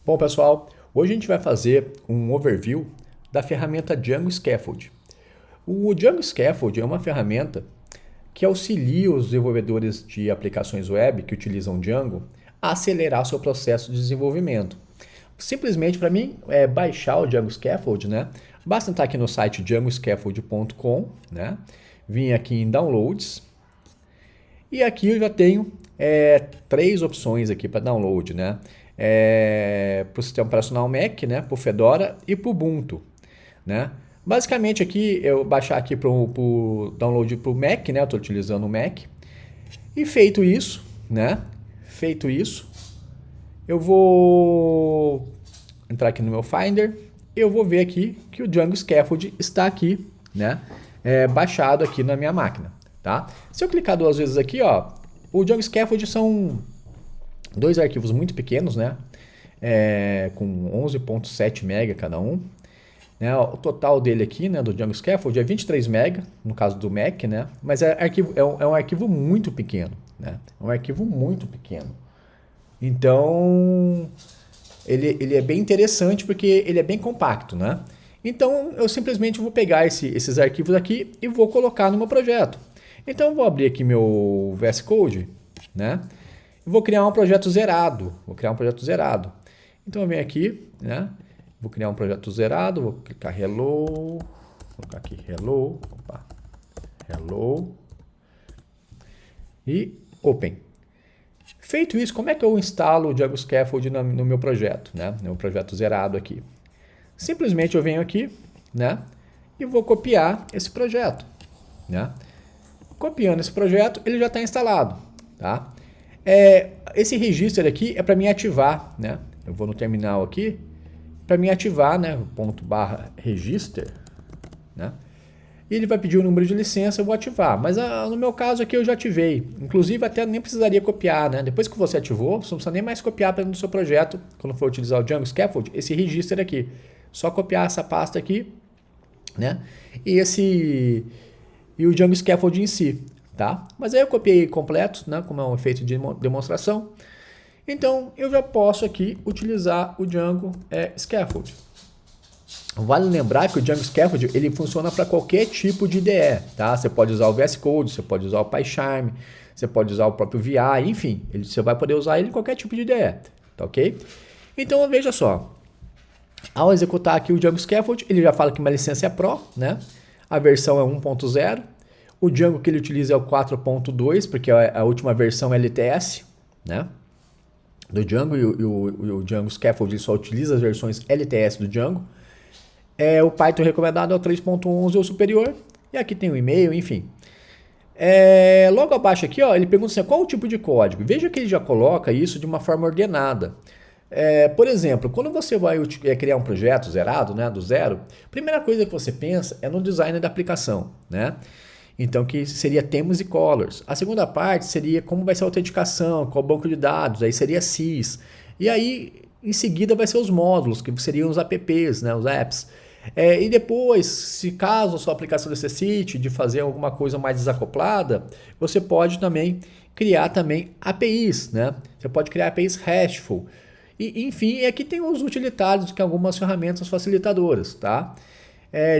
Bom, pessoal, hoje a gente vai fazer um overview da ferramenta Django Scaffold. O Django Scaffold é uma ferramenta que auxilia os desenvolvedores de aplicações web que utilizam Django a acelerar seu processo de desenvolvimento. Simplesmente, para mim, é baixar o Django Scaffold, né? Basta entrar aqui no site djangoscaffold.com, né? Vim aqui em Downloads e aqui eu já tenho três opções aqui para download, né? Para o sistema operacional Mac, né? Para o Fedora e para o Ubuntu, né? Basicamente aqui eu baixar aqui para o download para o Mac, né? Eu estou utilizando o Mac. E feito isso, né? Feito isso, eu vou entrar aqui no meu Finder e eu vou ver aqui que o Django Scaffold está aqui, né? Baixado aqui na minha máquina, tá? Se eu clicar duas vezes aqui, ó, o Django Scaffold são dois arquivos muito pequenos, né? Com 11.7 MB cada um. Né? O total dele aqui, né, do Django Scaffold é 23 MB, no caso do Mac, né? Mas é um arquivo muito pequeno, né? É um arquivo muito pequeno. Então, ele é bem interessante porque ele é bem compacto, né? Então, eu simplesmente vou pegar esses arquivos aqui e vou colocar no meu projeto. Então, eu vou abrir aqui meu VS Code, né? E vou criar um projeto zerado. Então, eu venho aqui, né? Vou criar um projeto zerado, vou clicar Hello, vou colocar aqui Hello, Hello e Open. Feito isso, como é que eu instalo o Django Scaffold no meu projeto, né? No meu projeto zerado aqui. Simplesmente eu venho aqui, né? E vou copiar esse projeto, né? Copiando esse projeto, ele já está instalado, tá? Esse registro aqui é para mim ativar, né? Eu vou no terminal aqui, para mim ativar, né? /register, né? E ele vai pedir o número de licença, eu vou ativar. Mas no meu caso aqui eu já ativei. Inclusive até nem precisaria copiar, né? Depois que você ativou, você não precisa nem mais copiar para no seu projeto, quando for utilizar o Django Scaffold, esse registro aqui. Só copiar essa pasta aqui, né? E o Django Scaffold em si, tá? Mas aí eu copiei completo, né? Como é um efeito de demonstração. Então eu já posso aqui utilizar o Django Scaffold. Vale lembrar que o Django Scaffold ele funciona para qualquer tipo de IDE, tá? Você pode usar o VS Code, você pode usar o PyCharm, você pode usar o próprio VI, enfim, você vai poder usar ele em qualquer tipo de IDE, tá ok? Então veja só, ao executar aqui o Django Scaffold, ele já fala que uma licença é Pro, né? A versão é 1.0, o Django que ele utiliza é o 4.2, porque a última versão é LTS, né? Do Django e o Django Scaffold ele só utiliza as versões LTS do Django. O Python recomendado é o 3.11 ou superior. E aqui tem o e-mail, enfim. Logo abaixo aqui, ó, ele pergunta assim, qual o tipo de código? Veja que ele já coloca isso de uma forma ordenada. Por exemplo, quando você vai criar um projeto zerado, né, do zero, a primeira coisa que você pensa é no design da aplicação, né? Então, que seria temas e colors. A segunda parte seria como vai ser a autenticação, qual banco de dados, aí seria SYS. E aí, em seguida, vai ser os módulos, que seriam os apps, né, os apps. E depois, se caso a sua aplicação necessite de fazer alguma coisa mais desacoplada, você pode também criar também APIs, né? Você pode criar APIs RESTful. E, enfim, aqui tem os utilitários, que algumas ferramentas facilitadoras, tá?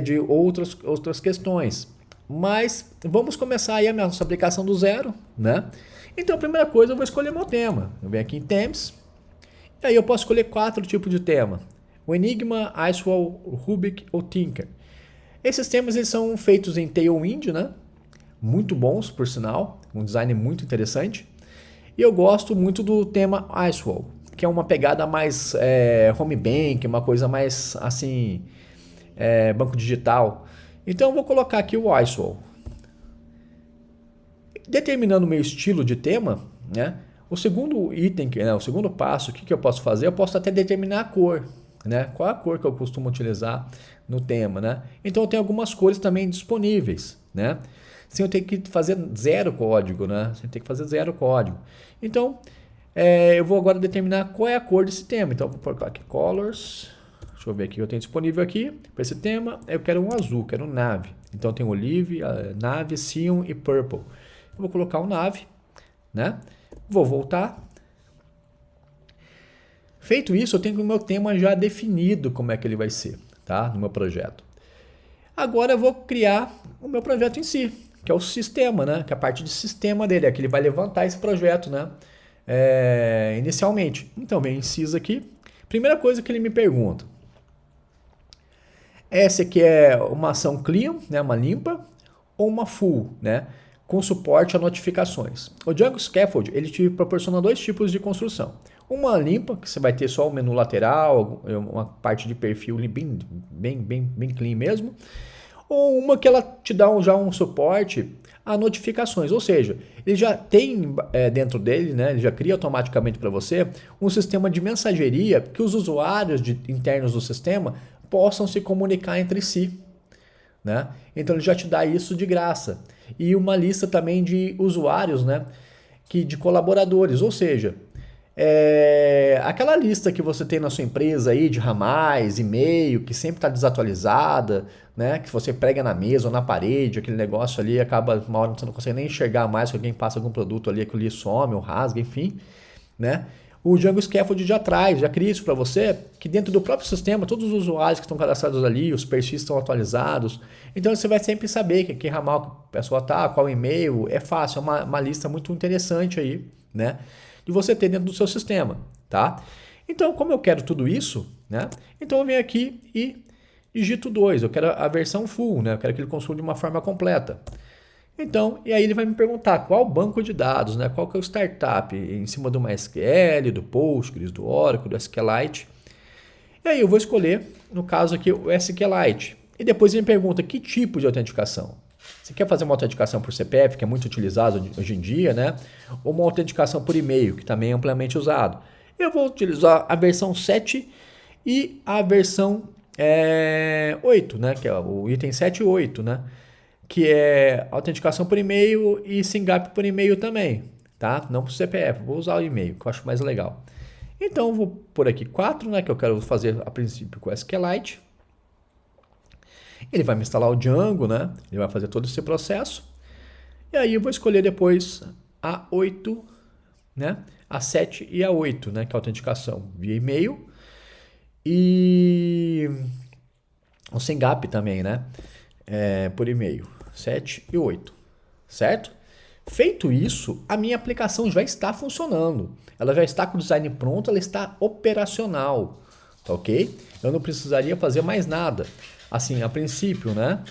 De outras questões. Mas vamos começar aí a nossa aplicação do zero, né? Então a primeira coisa eu vou escolher meu tema. Eu venho aqui em Themes, e aí eu posso escolher 4 tipos de tema. O Enigma, Icewall, Rubik ou Tinker. Esses temas eles são feitos em Tailwind, né? Muito bons, por sinal. Um design muito interessante. E eu gosto muito do tema Icewall, que é uma pegada mais home bank, uma coisa mais assim, banco digital. Então eu vou colocar aqui o Icewall. Determinando o meu estilo de tema, né? O segundo item, o segundo passo, o que eu posso fazer? Eu posso até determinar a cor, né? Qual é a cor que eu costumo utilizar no tema, né? Então eu tenho algumas cores também disponíveis, né? Sem eu ter que fazer zero código, né? Sem ter que fazer zero código. Então eu vou agora determinar qual é a cor desse tema. Então eu vou colocar aqui colors. Deixa eu ver aqui o que eu tenho disponível aqui para esse tema. Eu quero um azul, quero um nave. Então tem olive, nave, cyan e purple. Eu vou colocar um nave, né? Vou voltar. Feito isso, eu tenho o meu tema já definido como é que ele vai ser, tá? No meu projeto. Agora eu vou criar o meu projeto em si, que é o sistema, né? Que é a parte de sistema dele, é que ele vai levantar esse projeto, né? Inicialmente. Então, vem incisa aqui. Primeira coisa que ele me pergunta. Essa aqui é uma ação clean, né? Uma limpa, ou uma full, né? Com suporte a notificações. O Django Scaffold, ele te proporciona dois tipos de construção. Uma limpa, que você vai ter só o menu lateral, uma parte de perfil bem clean mesmo. Ou uma que ela te dá já um suporte a notificações, ou seja, ele já tem dentro dele, né, ele já cria automaticamente para você um sistema de mensageria que os usuários internos do sistema possam se comunicar entre si. Né? Então ele já te dá isso de graça. E uma lista também de usuários, né, de colaboradores, ou seja, aquela lista que você tem na sua empresa aí de ramais, e-mail, que sempre está desatualizada, né? Que você prega na mesa ou na parede, aquele negócio ali, acaba uma hora você não consegue nem enxergar mais que alguém passa algum produto ali, aquilo ali some ou rasga, enfim, né? O Django Scaffold já traz, já cria isso para você, que dentro do próprio sistema, todos os usuários que estão cadastrados ali, os perfis estão atualizados, então você vai sempre saber que ramal a pessoa tá, qual e-mail, é fácil, é uma lista muito interessante aí, né? De você ter dentro do seu sistema, tá? Então, como eu quero tudo isso, né? Então eu venho aqui e digito 2, eu quero a versão full, né? Eu quero que ele consuma de uma forma completa. Então, e aí ele vai me perguntar qual banco de dados, né? Qual que é o startup, em cima do MySQL, do Postgres, do Oracle, do SQLite. E aí eu vou escolher, no caso aqui, o SQLite. E depois ele me pergunta que tipo de autenticação. Você quer fazer uma autenticação por CPF, que é muito utilizado hoje em dia, né? Ou uma autenticação por e-mail, que também é amplamente usado. Eu vou utilizar a versão 7 e a versão 8, né? Que é o item 7 e 8, né? Que é autenticação por e-mail e SYNGAP por e-mail também, tá? Não por CPF, vou usar o e-mail, que eu acho mais legal. Então, eu vou por aqui 4, né? Que eu quero fazer a princípio com o SQLite. Ele vai me instalar o Django, né? Ele vai fazer todo esse processo. E aí eu vou escolher depois a 8, né? A 7 e a 8, né? Que é a autenticação via e-mail. E o SYNGAP também, né? Por e-mail. 7 e 8. Certo? Feito isso, a minha aplicação já está funcionando. Ela já está com o design pronto, ela está operacional. Tá ok? Eu não precisaria fazer mais nada. Assim, a princípio, né?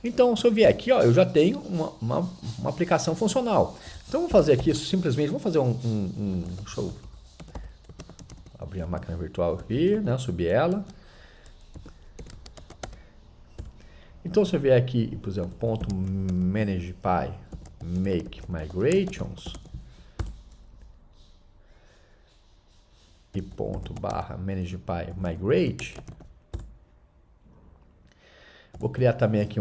Então, se eu vier aqui, ó, eu já tenho uma aplicação funcional. Então, vamos fazer aqui simplesmente, vamos fazer deixa eu abrir a máquina virtual aqui, né? Subir ela. Então, se eu vier aqui, por exemplo, ponto .managepy make migrations e ponto /managepy migrate, vou criar também aqui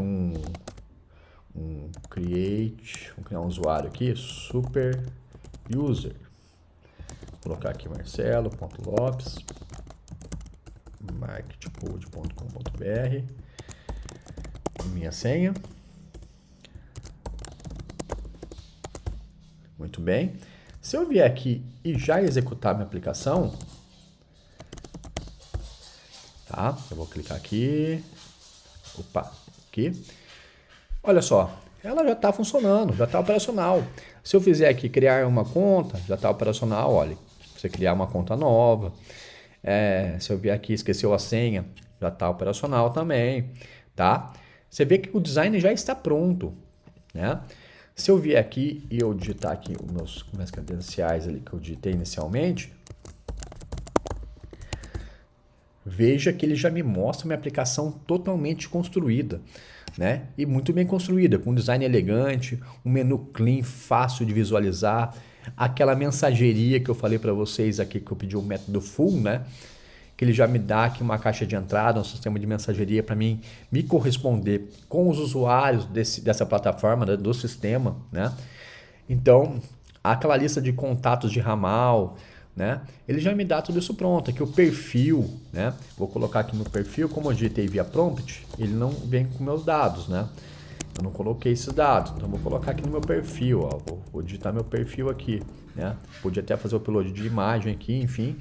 vou criar um usuário aqui, super user. Vou colocar aqui marcelo.lopes marketcode.com.br, minha senha. Muito bem. Se eu vier aqui e já executar minha aplicação, tá? Eu vou clicar aqui. Opa, aqui. Olha só, ela já está funcionando, já está operacional. Se eu fizer aqui criar uma conta, já está operacional, olha. Você criar uma conta nova. Se eu vier aqui e esqueceu a senha, já está operacional também, tá? Você vê que o design já está pronto, né? Se eu vier aqui e eu digitar aqui os meus credenciais ali que eu digitei inicialmente, veja que ele já me mostra minha aplicação totalmente construída, né? E muito bem construída, com um design elegante, um menu clean, fácil de visualizar, aquela mensageria que eu falei para vocês aqui, que eu pedi o método full, né? Que ele já me dá aqui uma caixa de entrada, um sistema de mensageria para mim me corresponder com os usuários dessa plataforma, né, do sistema, né? Então, aquela lista de contatos de ramal, né? Ele já me dá tudo isso pronto. Aqui o perfil, né? Vou colocar aqui no perfil, como eu digitei via prompt, ele não vem com meus dados, né? Eu não coloquei esses dados, então vou colocar aqui no meu perfil, ó. Vou digitar meu perfil aqui, né? Podia até fazer o upload de imagem aqui, enfim.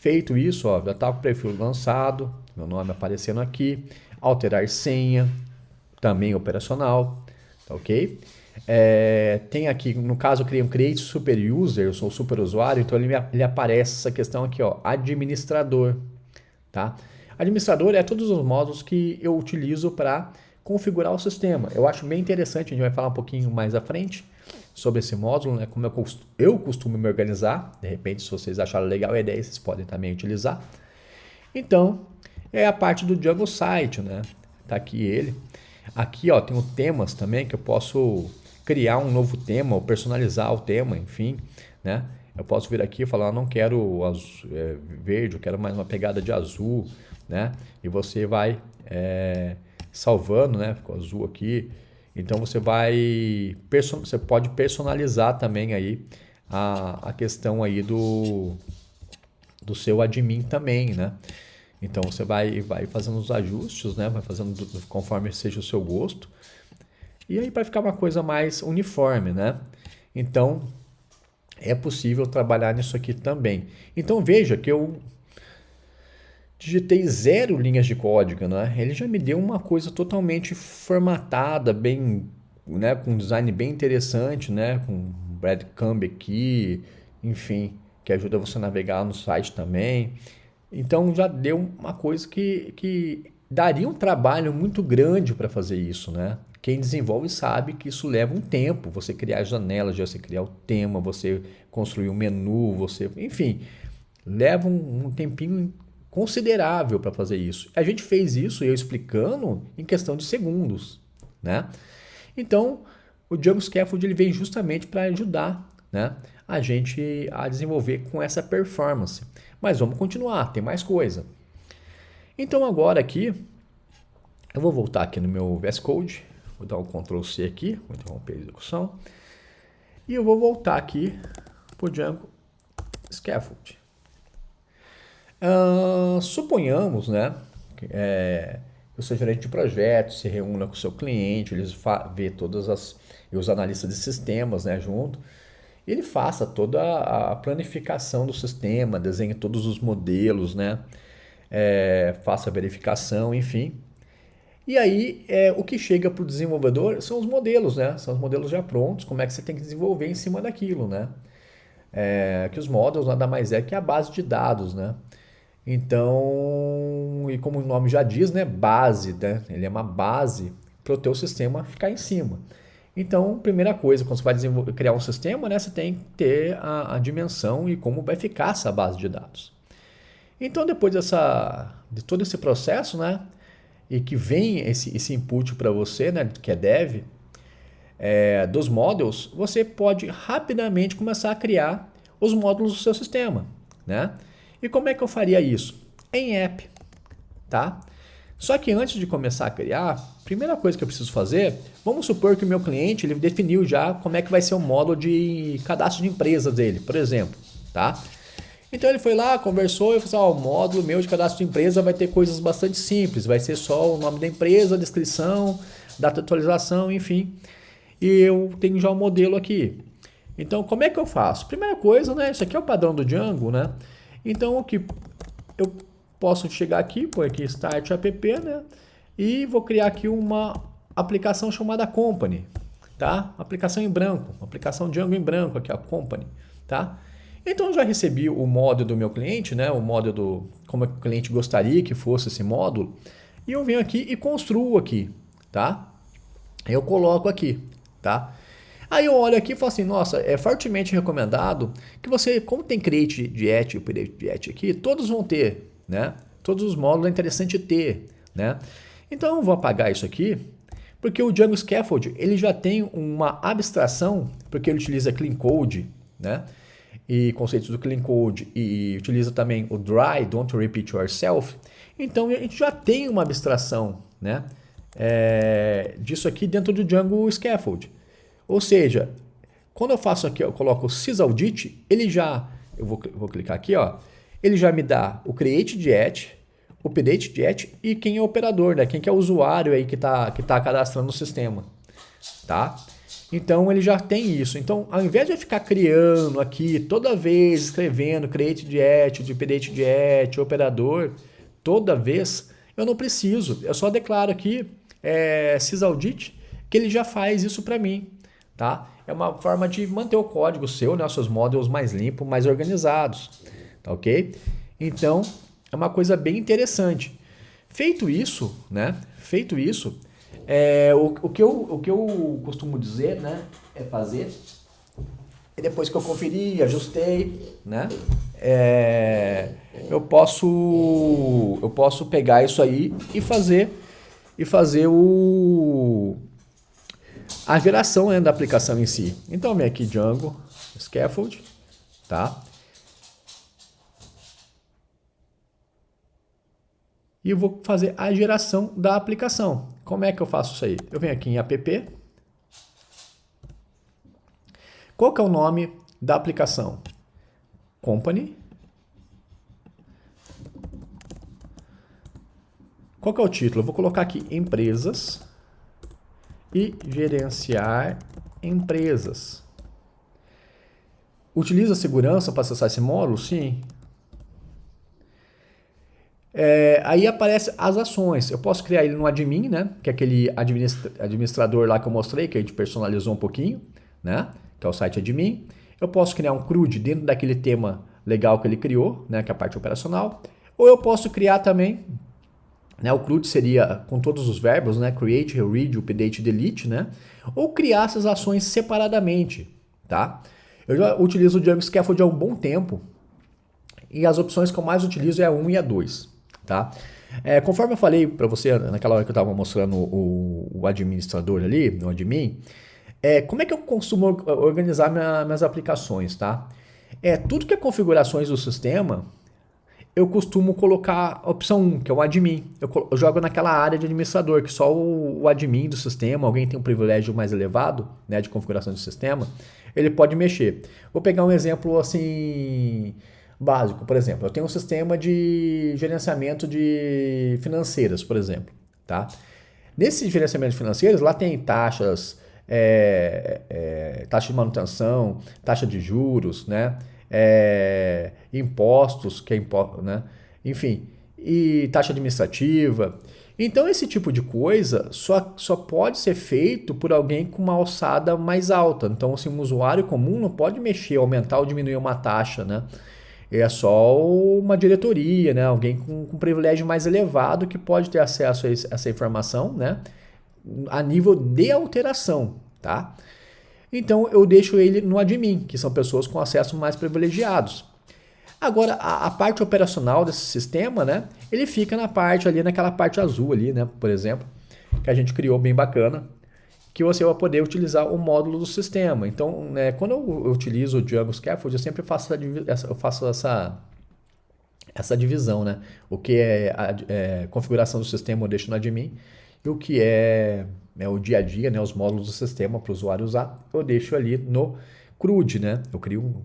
Feito isso, ó, já está com o perfil lançado, meu nome aparecendo aqui, alterar senha, também operacional, tá ok? Tem aqui, no caso eu criei um Create Super User, eu sou o super usuário, então ele aparece essa questão aqui, ó, administrador, tá? Administrador é todos os módulos que eu utilizo para configurar o sistema. Eu acho bem interessante, a gente vai falar um pouquinho mais à frente sobre esse módulo, né? Como eu costumo me organizar. De repente, se vocês acharam legal a ideia, vocês podem também utilizar. Então, é a parte do Django Site, né? Tá aqui ele. Aqui, ó, tem o temas também, que eu posso criar um novo tema, ou personalizar o tema, enfim, né? Eu posso vir aqui e falar, não quero verde, eu quero mais uma pegada de azul, né? E você vai salvando, né? Ficou azul aqui. Então você pode personalizar também aí a questão aí do seu admin também, né? Então você vai fazendo os ajustes, né? Vai fazendo conforme seja o seu gosto. E aí vai ficar uma coisa mais uniforme, né? Então é possível trabalhar nisso aqui também. Então veja que eu digitei 0 linhas de código, né? Ele já me deu uma coisa totalmente formatada, bem, né? Com um design bem interessante, né? Com breadcrumb aqui, enfim, que ajuda você a navegar no site também. Então já deu uma coisa que daria um trabalho muito grande para fazer isso, né? Quem desenvolve sabe que isso leva um tempo, você criar as janelas, você criar o tema, você construir um menu, enfim, leva um tempinho considerável para fazer isso. A gente fez isso, eu explicando, em questão de segundos, né? Então, o Django Scaffold ele vem justamente para ajudar, né, a gente a desenvolver com essa performance. Mas vamos continuar, tem mais coisa. Então agora aqui, eu vou voltar aqui no meu VS Code, vou dar um Ctrl C aqui, vou interromper a execução, e eu vou voltar aqui para o Django Scaffold. Suponhamos, né, que o seu gerente de projeto se reúna com o seu cliente, eles vê os analistas de sistemas, né, junto, e ele faça toda a planificação do sistema, desenhe todos os modelos, né, faça a verificação, enfim. E aí, o que chega para o desenvolvedor são os modelos, né, são os modelos já prontos, como é que você tem que desenvolver em cima daquilo, né. Que os módulos nada mais é que a base de dados, né. Então, e como o nome já diz, né, base, né? Ele é uma base para o teu sistema ficar em cima. Então, primeira coisa, quando você vai criar um sistema, né, você tem que ter a dimensão e como vai ficar essa base de dados. Então, depois de todo esse processo, né, e que vem esse input para você, né, que é dev, dos módulos, você pode rapidamente começar a criar os módulos do seu sistema, né? E como é que eu faria isso? Em app, tá? Só que antes de começar a criar, primeira coisa que eu preciso fazer, vamos supor que o meu cliente ele definiu já como é que vai ser o módulo de cadastro de empresa dele, por exemplo, tá? Então ele foi lá, conversou e falou assim, o módulo meu de cadastro de empresa vai ter coisas bastante simples, vai ser só o nome da empresa, a descrição, data de atualização, enfim. E eu tenho já um modelo aqui. Então como é que eu faço? Primeira coisa, né, isso aqui é o padrão do Django, né? Então, o que eu posso chegar aqui, pôr aqui Start App, né? E vou criar aqui uma aplicação chamada Company, tá? Aplicação em branco, aplicação Django em branco aqui, a Company, tá? Então, eu já recebi o módulo do meu cliente, né? O módulo como o cliente gostaria que fosse esse módulo. E eu venho aqui e construo aqui, tá? Eu coloco aqui, tá? Aí eu olho aqui e falo assim, nossa, é fortemente recomendado que você, como tem Create Diet e o Create Diet aqui, todos vão ter, né? Todos os módulos é interessante ter, né? Então eu vou apagar isso aqui, porque o Django Scaffold, ele já tem uma abstração, porque ele utiliza Clean Code, né? E conceitos do Clean Code, e utiliza também o Dry, Don't Repeat Yourself. Então a gente já tem uma abstração, né? Disso aqui dentro do Django Scaffold. Ou seja, quando eu faço aqui, eu coloco o sysaudit, ele já, eu vou clicar aqui, ó, ele já me dá o create diet, o update diet e quem é o operador, né? Quem que é o usuário aí que tá cadastrando no sistema, tá? Então ele já tem isso. Então, ao invés de eu ficar criando aqui, toda vez escrevendo create de attitude, update de attitude, operador, toda vez, eu não preciso. Eu só declaro aqui sysaudit, que ele já faz isso para mim, tá? É uma forma de manter o código seu, né, seus models mais limpos, mais organizados, tá ok? Então, é uma coisa bem interessante. Feito isso, né? Feito isso, o que eu costumo dizer, né, é fazer, e depois que eu conferi, ajustei, né, eu posso pegar isso aí e fazer a geração, né, da aplicação em si. Então, eu venho aqui Django Scaffold, tá? E eu vou fazer a geração da aplicação. Como é que eu faço isso aí? Eu venho aqui em app. Qual que é o nome da aplicação? Company. Qual que é o título? Eu vou colocar aqui empresas e gerenciar empresas. Utiliza segurança para acessar esse módulo? Sim. Aí aparece as ações. Eu posso criar ele no admin, né? Que é aquele administrador lá que eu mostrei, que a gente personalizou um pouquinho, né? Que é o site admin. Eu posso criar um CRUD dentro daquele tema legal que ele criou, né? Que é a parte operacional. Ou eu posso criar também, né? O CRUD seria com todos os verbos, né? Create, read, update, delete, né? Ou criar essas ações separadamente, tá? Eu já utilizo o Django Scaffold há um bom tempo. E as opções que eu mais utilizo é a 1 e a 2. Tá? Conforme eu falei para você naquela hora que eu estava mostrando o administrador ali, no admin, como é que eu costumo organizar minhas aplicações, tá? Tudo que é configurações do sistema, eu costumo colocar a opção 1, que é o admin. Eu jogo naquela área de administrador, que só o admin do sistema, alguém tem um privilégio mais elevado, né, de configuração do sistema, ele pode mexer. Vou pegar um exemplo assim básico, por exemplo, eu tenho um sistema de gerenciamento de financeiras, por exemplo, tá? Nesse gerenciamento de financeiras, lá tem taxas, taxa de manutenção, taxa de juros, né? Impostos, né? Enfim, e taxa administrativa. Então, esse tipo de coisa só pode ser feito por alguém com uma alçada mais alta. Então, assim, um usuário comum não pode mexer, aumentar ou diminuir uma taxa, né? É só uma diretoria, né? Alguém com privilégio mais elevado que pode ter acesso a essa informação, né? A nível de alteração, tá? Então eu deixo ele no admin, que são pessoas com acesso mais privilegiados. Agora, a parte operacional desse sistema, né? Ele fica na parte ali, naquela parte azul ali, né? Por exemplo, que a gente criou bem bacana, que você vai poder utilizar o módulo do sistema. Então, né, quando eu utilizo o Django Scaffold, eu sempre faço essa divisão, né? O que é configuração do sistema eu deixo no admin e o que é o dia a dia, né, os módulos do sistema para o usuário usar, eu deixo ali no CRUD, né?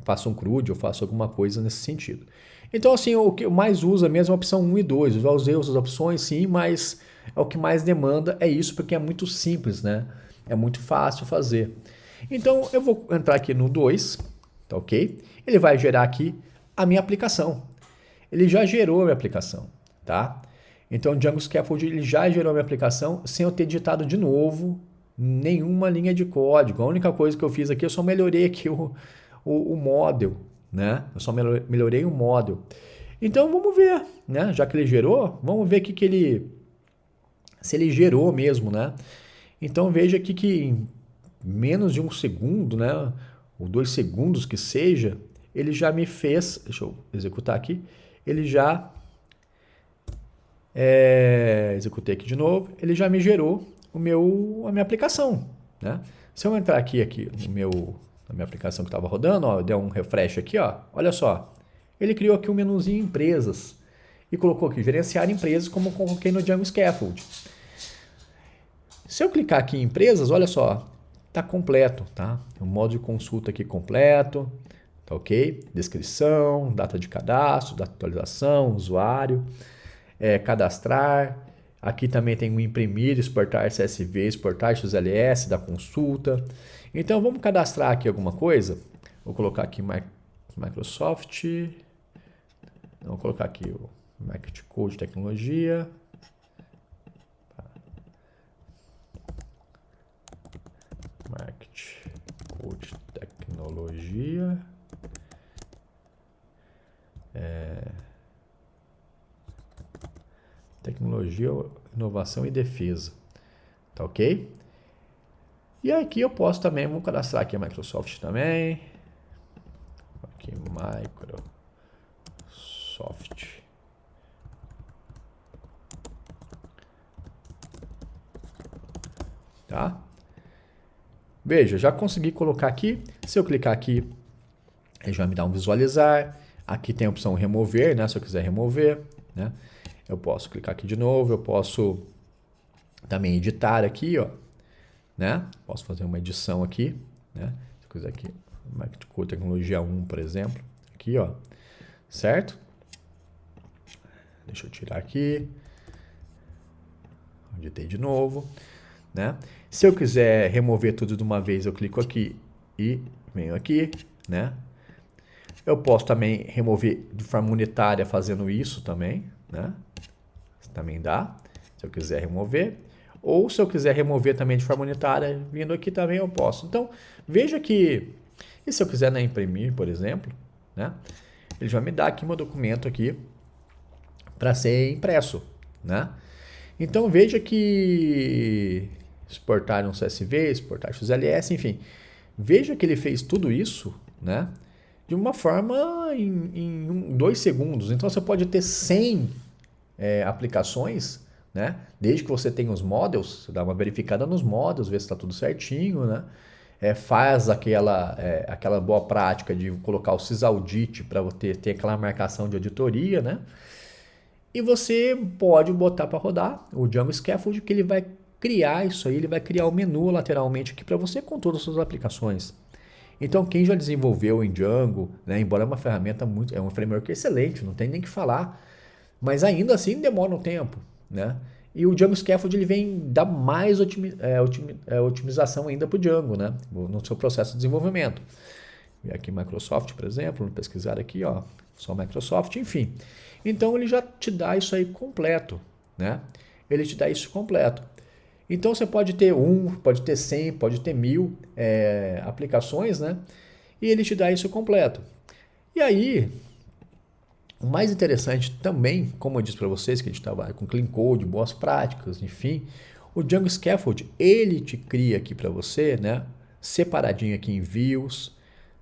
Faço um CRUD, eu faço alguma coisa nesse sentido. Então, assim, o que eu mais uso é mesmo a opção 1 e 2. Eu já usei outras opções, sim, mas o que mais demanda é isso, porque é muito simples, né? É muito fácil fazer. Então, eu vou entrar aqui no 2, tá ok? Ele vai gerar aqui a minha aplicação. Ele já gerou a minha aplicação, tá? Então, o Django Scaffold ele já gerou a minha aplicação sem eu ter digitado de novo nenhuma linha de código. A única coisa que eu fiz aqui, eu só melhorei aqui o model, né? Eu só melhorei o model. Então, vamos ver, né? Já que ele gerou, vamos ver se ele gerou mesmo, né? Então, veja aqui que em menos de 1 segundo, né? Ou 2 segundos que seja, ele já me fez, deixa eu executar aqui, ele já executei aqui de novo, ele já me gerou a minha aplicação, né? Se eu entrar aqui na minha aplicação que estava rodando, ó, deu um refresh aqui, ó, olha só, ele criou aqui um menuzinho empresas e colocou aqui gerenciar empresas como eu coloquei no Django Scaffold. Se eu clicar aqui em empresas, olha só, tá completo, tá? O modo de consulta aqui completo, tá ok? Descrição, data de cadastro, data de atualização, usuário, cadastrar. Aqui também tem o imprimir, exportar CSV, exportar XLS da consulta. Então vamos cadastrar aqui alguma coisa. Vou colocar aqui Microsoft. Vou colocar aqui o Market Code Tecnologia. Market Code Tecnologia. Tecnologia, inovação e defesa. Tá ok? E aqui eu posso também, vou cadastrar aqui a Microsoft também. Aqui, Microsoft. Tá? Veja, já consegui colocar aqui. Se eu clicar aqui, ele já me dá um visualizar. Aqui tem a opção remover, né? Se eu quiser remover, né? Eu posso clicar aqui de novo, eu posso também editar aqui, ó, né? Posso fazer uma edição aqui, né? Se eu quiser aqui, Market Code Tecnologia 1, por exemplo, aqui, ó, certo? Deixa eu tirar aqui, editei de novo, né? Se eu quiser remover tudo de uma vez, eu clico aqui e venho aqui, né? Eu posso também remover de forma unitária fazendo isso também, né? Também dá, se eu quiser remover. Ou se eu quiser remover também de forma unitária, vindo aqui também eu posso. Então, veja que, e se eu quiser, né, imprimir, por exemplo, né? Ele já me dá aqui meu documento aqui para ser impresso, né? Então, veja que exportar um CSV, exportar XLS, enfim. Veja que ele fez tudo isso, né? De uma forma em 2 segundos. Então, você pode ter 100 aplicações, né? Desde que você tenha os models, você dá uma verificada nos models, vê se está tudo certinho, né? Faz aquela boa prática de colocar o sysaudit para ter aquela marcação de auditoria, né? E você pode botar para rodar o Django Scaffold, que ele vai criar isso aí, ele vai criar o menu lateralmente aqui para você com todas as suas aplicações. Então, quem já desenvolveu em Django, né, embora é uma ferramenta é um framework excelente, não tem nem que falar, mas ainda assim demora um tempo, né? E o Django Scaffold ele vem dar mais otimização ainda para o Django, né? No seu processo de desenvolvimento. E aqui Microsoft, por exemplo, vamos pesquisar aqui, ó, só Microsoft, enfim. Então ele já te dá isso aí completo, né? Ele te dá isso completo. Então você pode ter pode ter 100, pode ter 1000 aplicações, né? E ele te dá isso completo. E aí, o mais interessante também, como eu disse para vocês, que a gente trabalha com Clean Code, boas práticas, enfim, o Django Scaffold, ele te cria aqui para você, né? Separadinho aqui em views,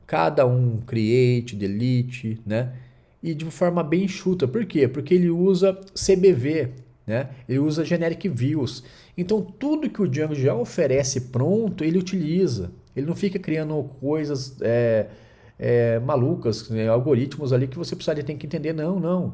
cada um create, delete, né? E de forma bem enxuta. Por quê? Porque ele usa CBV, né? Ele usa generic views. Então, tudo que o Django já oferece pronto, ele utiliza. Ele não fica criando coisas malucas, né? Algoritmos ali que você precisaria ter que entender. Não.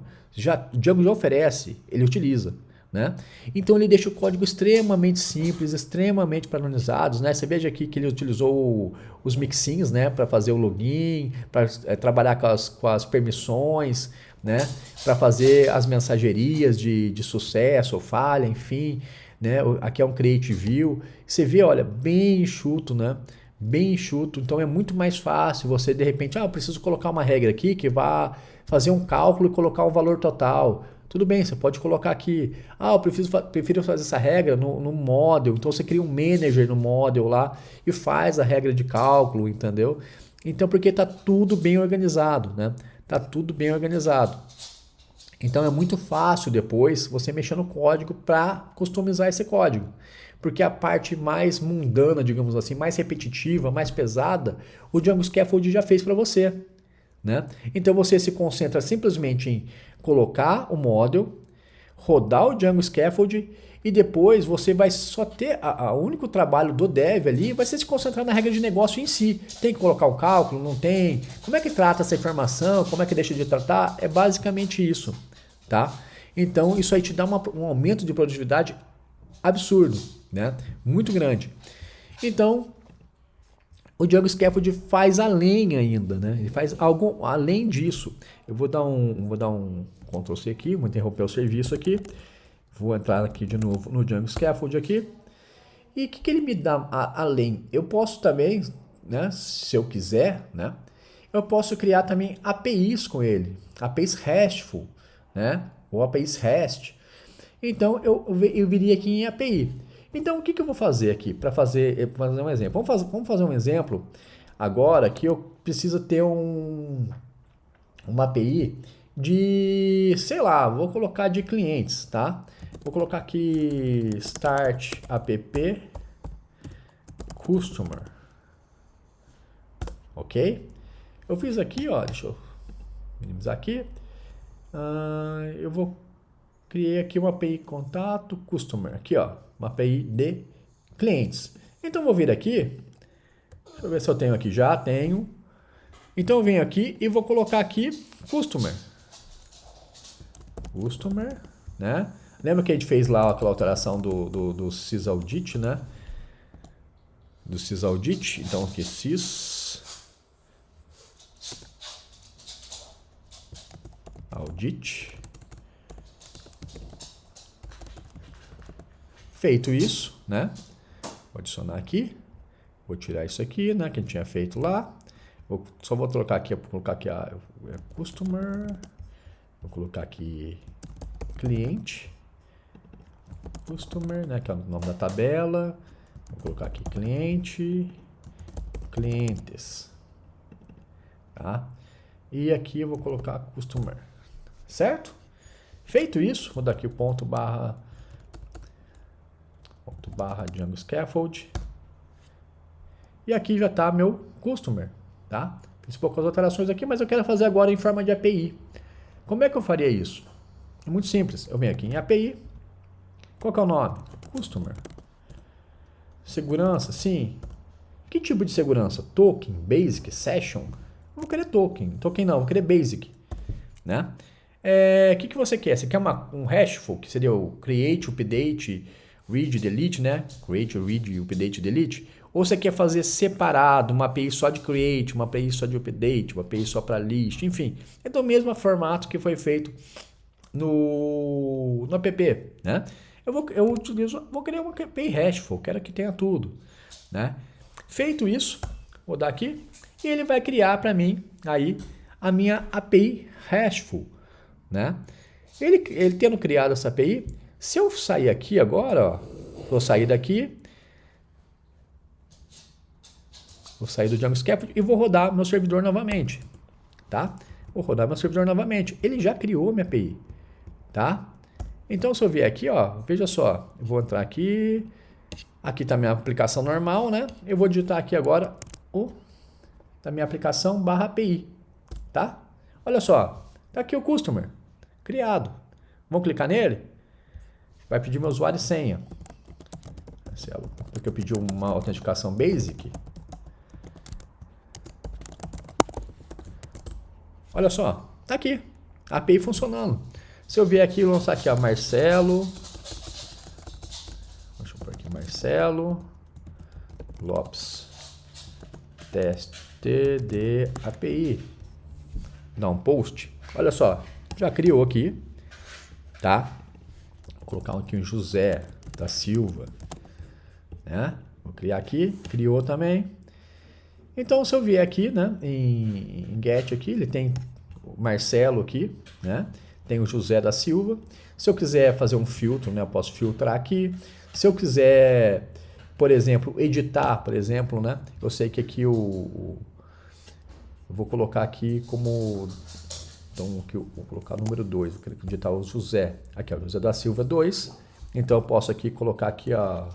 O Django já oferece, ele utiliza. Né? Então, ele deixa o código extremamente simples, extremamente padronizados. Né? Você veja aqui que ele utilizou os mixins, né, para fazer o login, para trabalhar com as permissões, né, para fazer as mensagerias de sucesso ou falha, enfim. Né? Aqui é um create view. Você vê, olha, bem enxuto, né? Bem enxuto. Então é muito mais fácil você, de repente, eu preciso colocar uma regra aqui que vá fazer um cálculo e colocar um valor total. Tudo bem, você pode colocar aqui, eu prefiro fazer essa regra no model. Então você cria um manager no model lá e faz a regra de cálculo, entendeu? Então, porque está tudo bem organizado, né? Está tudo bem organizado. Então é muito fácil depois você mexer no código para customizar esse código. Porque a parte mais mundana, digamos assim, mais repetitiva, mais pesada, o Django Scaffold já fez para você. Né? Então você se concentra simplesmente em colocar o model, rodar o Django Scaffold e depois você vai só ter o único trabalho do dev ali vai ser se concentrar na regra de negócio em si. Tem que colocar o cálculo? Não tem? Como é que trata essa informação? Como é que deixa de tratar? É basicamente isso. Tá? Então isso aí te dá um aumento de produtividade absurdo, né? Muito grande. Então o Django Scaffold faz além ainda, né? Ele faz algo além disso. Eu vou dar um Ctrl C aqui, vou interromper o serviço aqui. Vou entrar aqui de novo no Django Scaffold aqui. E o que ele me dá além? Eu posso também, né, se eu quiser, né, eu posso criar também APIs com ele, APIs RESTful, né, ou APIs REST. Então eu viria aqui em API. Então o que eu vou fazer aqui para fazer um exemplo? Vamos fazer um exemplo agora que eu preciso ter uma API de, sei lá, vou colocar de clientes, tá? Vou colocar aqui start app customer, ok? Eu fiz aqui, ó, deixa eu minimizar aqui. Criei aqui uma API contato customer, aqui ó, uma API de clientes. Então eu vou vir aqui, deixa eu ver se eu tenho aqui, já tenho. Então eu venho aqui e vou colocar aqui customer, né? Lembra que a gente fez lá aquela alteração do sysaudit, né? Do sysaudit, então aqui sysaudit. Feito isso, né? Vou adicionar aqui, vou tirar isso aqui, né? Que a gente tinha feito lá. Só vou colocar aqui a customer, vou colocar aqui cliente, customer, né? Que é o nome da tabela. Vou colocar aqui cliente, clientes, tá? E aqui eu vou colocar customer, certo? Feito isso, vou dar aqui o ponto barra Django Scaffold. E aqui já está meu customer, tá? Fiz poucas alterações aqui, mas eu quero fazer agora em forma de API. Como é que eu faria isso? É muito simples. Eu venho aqui em API. Qual que é o nome? Customer. Segurança, sim. Que tipo de segurança? Token, Basic, Session? Eu vou querer token. Token não, vou querer Basic, né? O que você quer? Você quer um RESTful, que seria o Create, Update, Read, Delete, né? Create, Read, Update, Delete. Ou você quer fazer separado, uma API só de Create, uma API só de Update, uma API só para List, enfim. É do mesmo formato que foi feito no app, né? Vou criar uma API RESTful, quero que tenha tudo, né? Feito isso, vou dar aqui e ele vai criar para mim aí a minha API RESTful, né? Ele tendo criado essa API, se eu sair aqui agora, ó, vou sair daqui, vou sair do Django Scaffold e vou rodar meu servidor novamente, tá? Vou rodar meu servidor novamente. Ele já criou minha API, tá? Então, se eu vier aqui, ó, veja só, eu vou entrar aqui, aqui está minha aplicação normal, né? Eu vou digitar aqui agora da minha aplicação barra API, tá? Olha só, tá aqui o customer, criado. Vamos clicar nele? Vai pedir meu usuário e senha. Porque eu pedi uma autenticação basic. Olha só, tá aqui, a API funcionando. Se eu vier aqui e lançar aqui, ó, Marcelo, deixa eu pôr aqui, Marcelo Lopes, teste de API, dá um post, olha só, já criou aqui, tá? Vou colocar aqui um José da Silva, né? Vou criar aqui, criou também. Então, se eu vier aqui, né, em Get aqui, ele tem o Marcelo aqui, né? Tem o José da Silva. Se eu quiser fazer um filtro, né, eu posso filtrar aqui. Se eu quiser, por exemplo, editar, por exemplo, né? Eu sei que aqui eu vou colocar aqui como... Então, aqui eu vou colocar o número 2. Eu quero editar o José. Aqui, ó, José da Silva 2. Então, eu posso aqui colocar aqui, ó,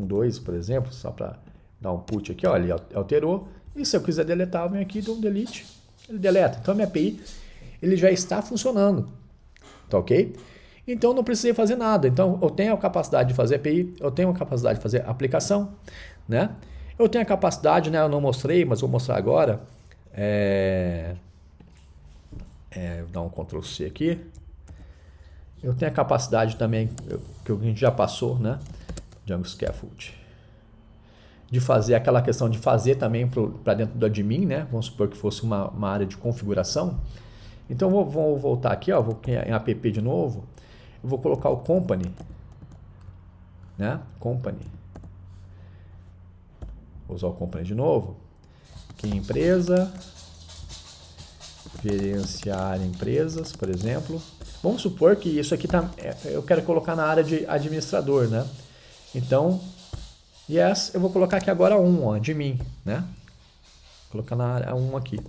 2, por exemplo, só para dar um put aqui, ó, ele alterou. E se eu quiser deletar, eu venho aqui e dou um delete. Ele deleta. Então, a minha API... ele já está funcionando, tá ok? Então, não precisei fazer nada. Então, eu tenho a capacidade de fazer API, eu tenho a capacidade de fazer aplicação, né? Eu tenho a capacidade, né? Eu não mostrei, mas vou mostrar agora. Vou dar um Ctrl C aqui. Eu tenho a capacidade também, que a gente já passou, né? Django Scaffold. De fazer aquela questão de fazer também para dentro do admin, né? Vamos supor que fosse uma área de configuração. Então, vou voltar aqui, ó, vou em app de novo, eu vou colocar o company, né? Company. Vou usar o company de novo. Aqui empresa, gerenciar empresas, por exemplo. Vamos supor que isso aqui eu quero colocar na área de administrador, né? Então, yes, eu vou colocar aqui agora admin, né? Vou colocar na área 1 aqui.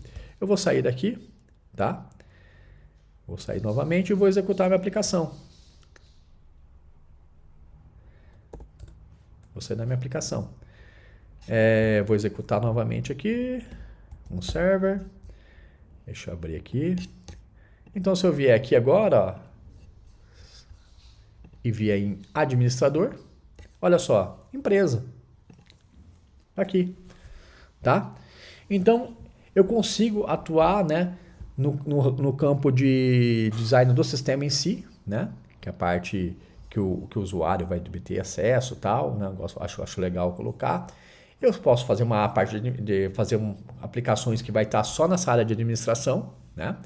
Eu vou sair daqui, tá? Vou sair novamente e vou executar minha aplicação. Vou sair da minha aplicação. Vou executar novamente aqui, um server. Deixa eu abrir aqui. Então, se eu vier aqui agora, ó, e vier em administrador, olha só, empresa. Aqui, tá? Então, eu consigo atuar, né, no campo de design do sistema em si, né? Que é a parte que o usuário vai ter acesso e tal, né? Acho legal colocar. Eu posso fazer uma parte de fazer aplicações que vai estar só nessa área de administração, né?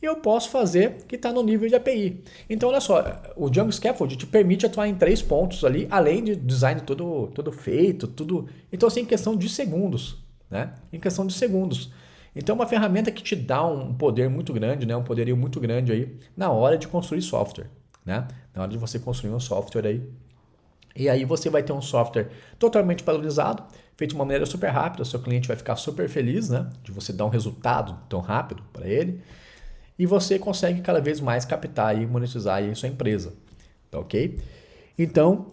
E eu posso fazer que está no nível de API. Então, olha só, o Django Scaffold te permite atuar em 3 pontos ali, além de design todo feito, tudo. Então, assim, em questão de segundos, né? Em questão de segundos. Então, é uma ferramenta que te dá um poder muito grande, né? Um poderio muito grande aí na hora de construir software, né? Na hora de você construir um software aí. E aí você vai ter um software totalmente padronizado, feito de uma maneira super rápida, o seu cliente vai ficar super feliz, né? De você dar um resultado tão rápido para ele. E você consegue cada vez mais captar e monetizar aí a sua empresa, tá ok? Então,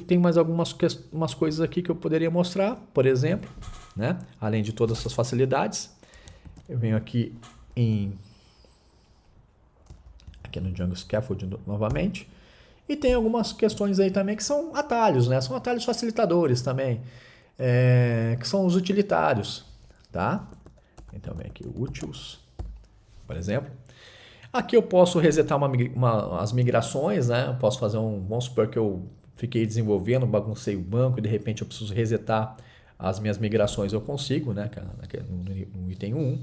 tem mais algumas coisas aqui que eu poderia mostrar, por exemplo, né? Além de todas essas facilidades, eu venho aqui no Django Scaffold novamente, e tem algumas questões aí também que são atalhos, né? São atalhos facilitadores também, que são os utilitários, tá? Então, vem aqui, úteis, por exemplo. Aqui eu posso resetar as migrações, né? Eu posso fazer vamos supor que eu fiquei desenvolvendo, baguncei o banco e de repente eu preciso resetar as minhas migrações, eu consigo, né? No item 1.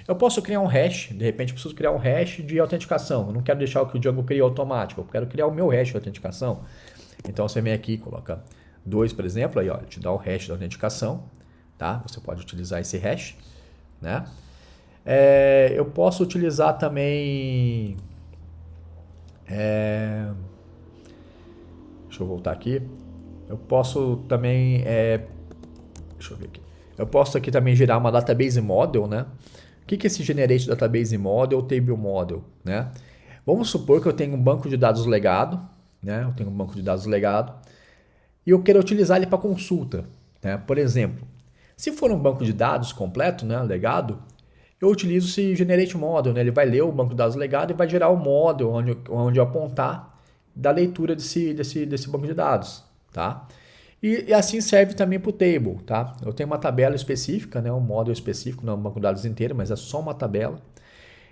Eu posso criar um hash, de repente eu preciso criar um hash de autenticação. Eu não quero deixar o que o Django cria automático, eu quero criar o meu hash de autenticação. Então você vem aqui e coloca 2, por exemplo, aí ó, te dá o hash da autenticação, tá? Você pode utilizar esse hash, né? Eu posso utilizar também. Deixa eu voltar aqui. Eu posso também. Deixa eu ver aqui. Eu posso aqui também gerar uma database model, né? O que é esse generate database model, table model, né? Vamos supor que eu tenho um banco de dados legado, né? Eu tenho um banco de dados legado e eu quero utilizar ele para consulta, né? Por exemplo, se for um banco de dados completo, né, legado, eu utilizo esse generate model, né? Ele vai ler o banco de dados legado e vai gerar o model onde eu apontar da leitura desse banco de dados, tá? E assim serve também para o table, tá? Eu tenho uma tabela específica, né? Um model específico, não é um banco de dados inteiro, mas é só uma tabela.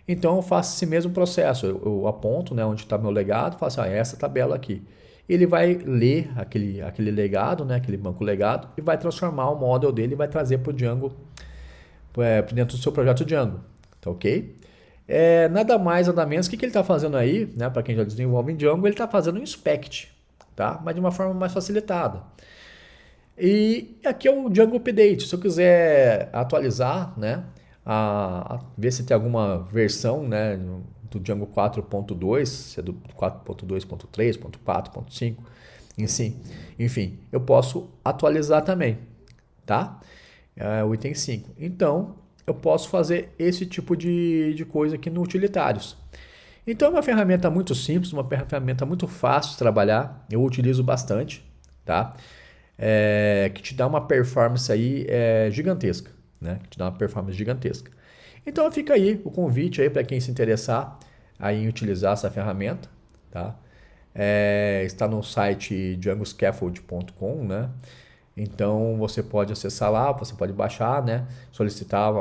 Então eu faço esse mesmo processo, eu aponto, né, onde está meu legado, faço essa tabela aqui. Ele vai ler aquele legado, né, aquele banco legado, e vai transformar o model dele e vai trazer para o Django, dentro do seu projeto Django, tá ok? Nada mais, nada menos, o que ele está fazendo aí, né, para quem já desenvolve em Django, ele está fazendo um inspect, tá? Mas de uma forma mais facilitada. E aqui é o Django Update, se eu quiser atualizar, né, ver se tem alguma versão, né, do Django 4.2, se é do 4.2.3, 4.5, enfim, eu posso atualizar também, tá? O item 5. Então, eu posso fazer esse tipo de coisa aqui no utilitários. Então, é uma ferramenta muito simples, uma ferramenta muito fácil de trabalhar, eu utilizo bastante, tá? Que te dá uma performance aí gigantesca, né? Que te dá uma performance gigantesca. Então fica aí o convite aí para quem se interessar aí em utilizar essa ferramenta, tá? Está no site djangoscaffold.com, né? Então você pode acessar lá, você pode baixar, né? Solicitar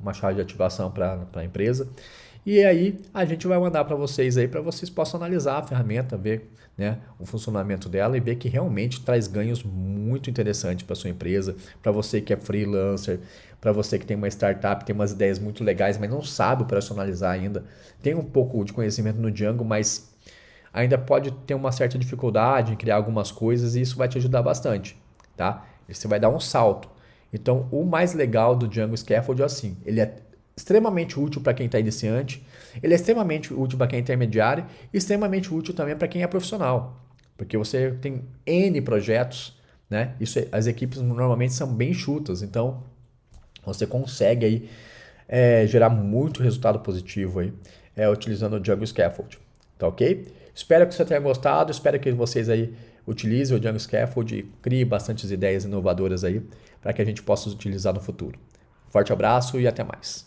uma chave de ativação para a empresa. E aí a gente vai mandar para vocês aí para vocês possam analisar a ferramenta, ver, né, o funcionamento dela e ver que realmente traz ganhos muito interessantes para sua empresa, para você que é freelancer, para você que tem uma startup, tem umas ideias muito legais, mas não sabe operacionalizar ainda, tem um pouco de conhecimento no Django, mas ainda pode ter uma certa dificuldade em criar algumas coisas e isso vai te ajudar bastante, tá? Você vai dar um salto. Então, o mais legal do Django Scaffold é assim, ele é extremamente útil para quem está iniciante, ele é extremamente útil para quem é intermediário e extremamente útil também para quem é profissional, porque você tem N projetos, né? As equipes normalmente são bem enxutas, então você consegue aí gerar muito resultado positivo aí, utilizando o Django Scaffold, tá ok? Espero que você tenha gostado, espero que vocês aí utilizem o Django Scaffold e criem bastantes ideias inovadoras aí para que a gente possa utilizar no futuro. Forte abraço e até mais.